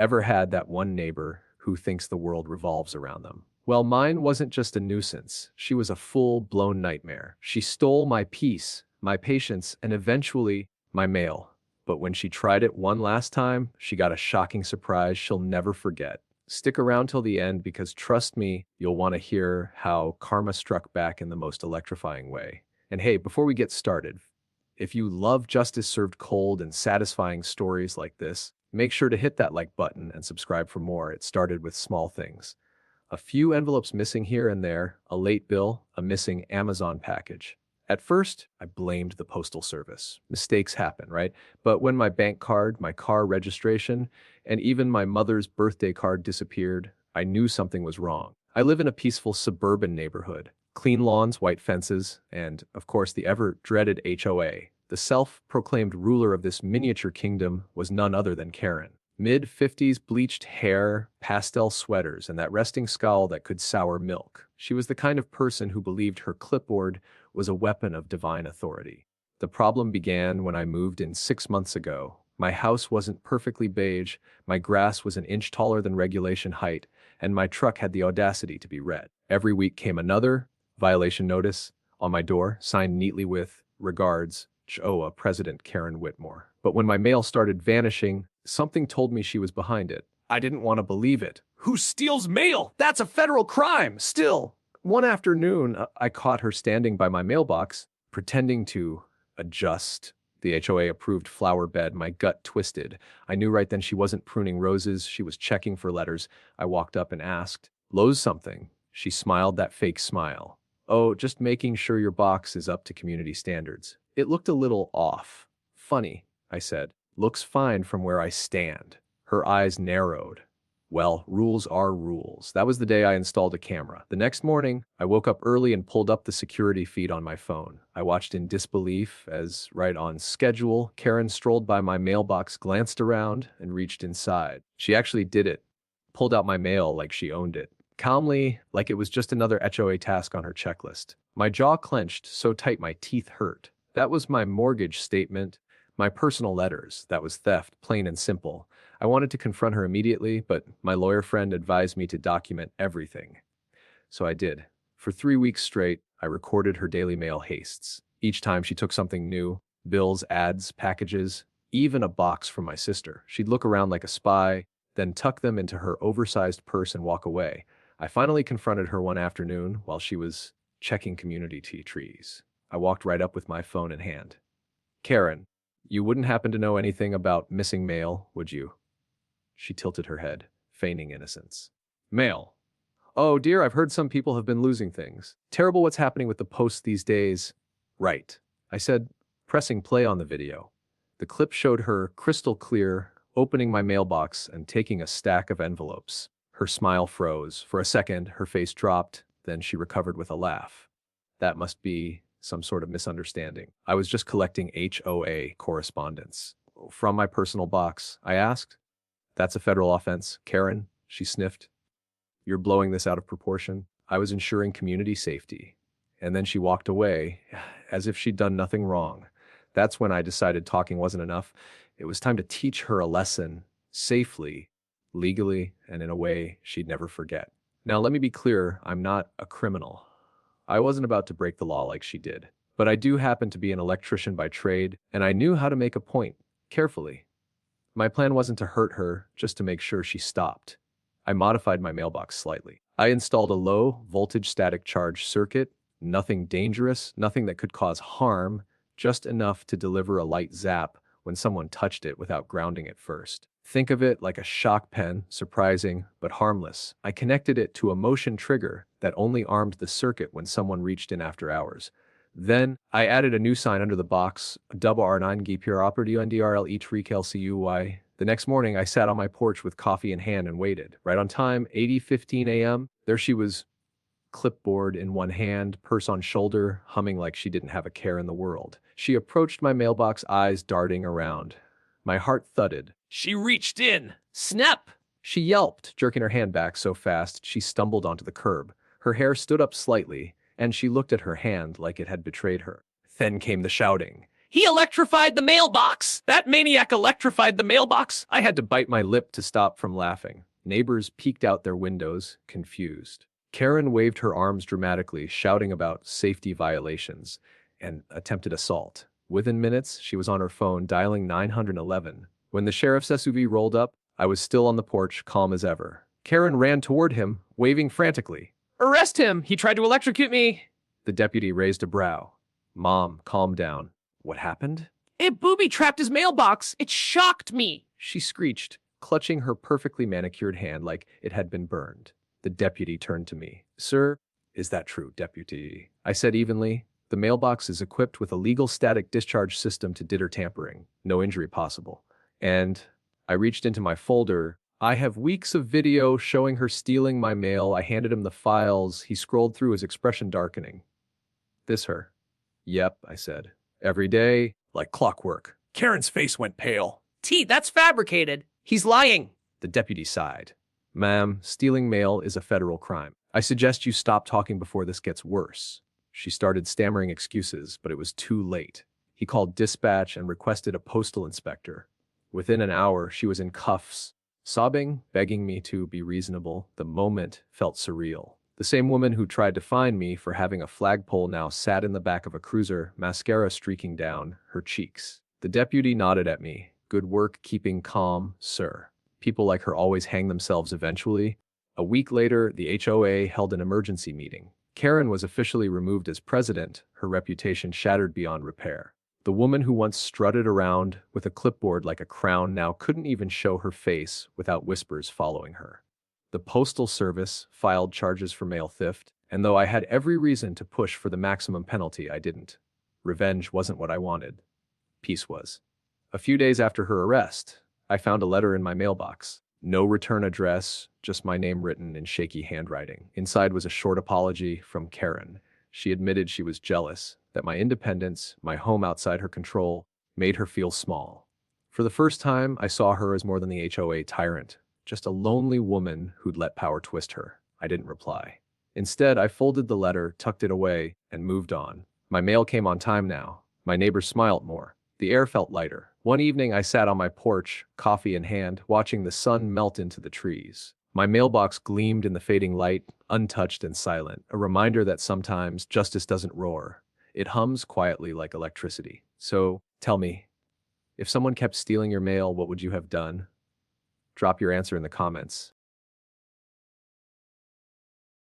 Ever had that one neighbor who thinks the world revolves around them? Well, mine wasn't just a nuisance. She was a full-blown nightmare. She stole my peace, my patience, and eventually my mail. But when she tried it one last time, she got a shocking surprise she'll never forget. Stick around till the end because trust me, you'll want to hear how karma struck back in the most electrifying way. And hey, before we get started, if you love justice served cold and satisfying stories like this, make sure to hit that like button and subscribe for more. It started with small things. A few envelopes missing here and there, a late bill, a missing Amazon package. At first, I blamed the postal service. Mistakes happen, right? But when my bank card, my car registration, and even my mother's birthday card disappeared, I knew something was wrong. I live in a peaceful suburban neighborhood. Clean lawns, white fences, and, of course, the ever-dreaded HOA. The self-proclaimed ruler of this miniature kingdom was none other than Karen. Mid-50s, bleached hair, pastel sweaters, and that resting scowl that could sour milk. She was the kind of person who believed her clipboard was a weapon of divine authority. The problem began when I moved in 6 months ago. My house wasn't perfectly beige, my grass was an inch taller than regulation height, and my truck had the audacity to be red. Every week came another violation notice on my door, signed neatly with, "Regards, HOA President Karen Whitmore." But when my mail started vanishing, something told me she was behind it. I didn't want to believe it. Who steals mail? That's a federal crime! Still, one afternoon, I caught her standing by my mailbox, pretending to adjust the HOA-approved flower bed. My gut twisted. I knew right then she wasn't pruning roses, she was checking for letters. I walked up and asked, "Lowe's something?" She smiled that fake smile. "Oh, just making sure your box is up to community standards." It looked a little off. "Funny," I said. "Looks fine from where I stand." Her eyes narrowed. Well, rules are rules. That was the day I installed a camera. The next morning, I woke up early and pulled up the security feed on my phone. I watched in disbelief as, right on schedule, Karen strolled by my mailbox, glanced around, and reached inside. She actually did it. Pulled out my mail like she owned it. Calmly, like it was just another HOA task on her checklist. My jaw clenched so tight my teeth hurt. That was my mortgage statement, my personal letters. That was theft, plain and simple. I wanted to confront her immediately, but my lawyer friend advised me to document everything. So I did. For 3 weeks straight, I recorded her daily mail hastes. Each time she took something new, bills, ads, packages, even a box from my sister. She'd look around like a spy, then tuck them into her oversized purse and walk away. I finally confronted her one afternoon while she was checking community trees. I walked right up with my phone in hand. "Karen, you wouldn't happen to know anything about missing mail, would you?" She tilted her head, feigning innocence. "Mail? Oh dear, I've heard some people have been losing things. Terrible what's happening with the post these days." "Right," I said, pressing play on the video. The clip showed her crystal clear, opening my mailbox and taking a stack of envelopes. Her smile froze. For a second, her face dropped, then she recovered with a laugh. That must be some sort of misunderstanding. I was just collecting HOA correspondence. "From my personal box?" I asked. "That's a federal offense, Karen," she sniffed. "You're blowing this out of proportion." I was ensuring community safety. And then she walked away, as if she'd done nothing wrong. That's when I decided talking wasn't enough. It was time to teach her a lesson, safely, legally, and in a way she'd never forget. Now, let me be clear, I'm not a criminal. I wasn't about to break the law like she did. But I do happen to be an electrician by trade, and I knew how to make a point, carefully. My plan wasn't to hurt her, just to make sure she stopped. I modified my mailbox slightly. I installed a low-voltage static charge circuit, nothing dangerous, nothing that could cause harm, just enough to deliver a light zap when someone touched it without grounding it first. Think of it like a shock pen, surprising but harmless. I connected it to a motion trigger that only armed the circuit when someone reached in after hours. Then, I added a new sign under the box, double R9 GPR operadio NDRL E3KLCUY. The next morning, I sat on my porch with coffee in hand and waited. Right on time, 8:15 a.m., there she was, clipboard in one hand, purse on shoulder, humming like she didn't have a care in the world. She approached my mailbox, eyes darting around. My heart thudded. She reached in. "Snap!" She yelped, jerking her hand back so fast she stumbled onto the curb. Her hair stood up slightly, and she looked at her hand like it had betrayed her. Then came the shouting. He electrified the mailbox! That maniac electrified the mailbox! I had to bite my lip to stop from laughing. Neighbors peeked out their windows, confused. Karen waved her arms dramatically, shouting about safety violations and attempted assault. Within minutes, she was on her phone dialing 911. When the sheriff's SUV rolled up, I was still on the porch, calm as ever. Karen ran toward him, waving frantically. Arrest him! He tried to electrocute me! The deputy raised a brow. Mom, calm down. What happened? It booby-trapped his mailbox! It shocked me! She screeched, clutching her perfectly manicured hand like it had been burned. The deputy turned to me. Sir, is that true, deputy? I said evenly. The mailbox is equipped with a legal static discharge system to deter tampering. No injury possible. And I reached into my folder. I have weeks of video showing her stealing my mail. I handed him the files. He scrolled through, his expression darkening. This her? Yep, I said. Every day, like clockwork. Karen's face went pale. That's fabricated. He's lying. The deputy sighed. Ma'am, stealing mail is a federal crime. I suggest you stop talking before this gets worse. She started stammering excuses, but it was too late. He called dispatch and requested a postal inspector. Within an hour, she was in cuffs, sobbing, begging me to be reasonable. The moment felt surreal. The same woman who tried to fine me for having a flagpole now sat in the back of a cruiser, mascara streaking down her cheeks. The deputy nodded at me. Good work keeping calm, sir. People like her always hang themselves eventually. A week later, the HOA held an emergency meeting. Karen was officially removed as president, her reputation shattered beyond repair. The woman who once strutted around with a clipboard like a crown now couldn't even show her face without whispers following her. The Postal Service filed charges for mail theft, and though I had every reason to push for the maximum penalty, I didn't. Revenge wasn't what I wanted. Peace was. A few days after her arrest, I found a letter in my mailbox. No return address, just my name written in shaky handwriting. Inside was a short apology from Karen. She admitted she was jealous, that my independence, my home outside her control, made her feel small. For the first time, I saw her as more than the HOA tyrant, just a lonely woman who'd let power twist her. I didn't reply. Instead, I folded the letter, tucked it away, and moved on. My mail came on time now. My neighbors smiled more. The air felt lighter. One evening, I sat on my porch, coffee in hand, watching the sun melt into the trees. My mailbox gleamed in the fading light, untouched and silent, a reminder that sometimes justice doesn't roar. It hums quietly like electricity. So, tell me, if someone kept stealing your mail, what would you have done? Drop your answer in the comments.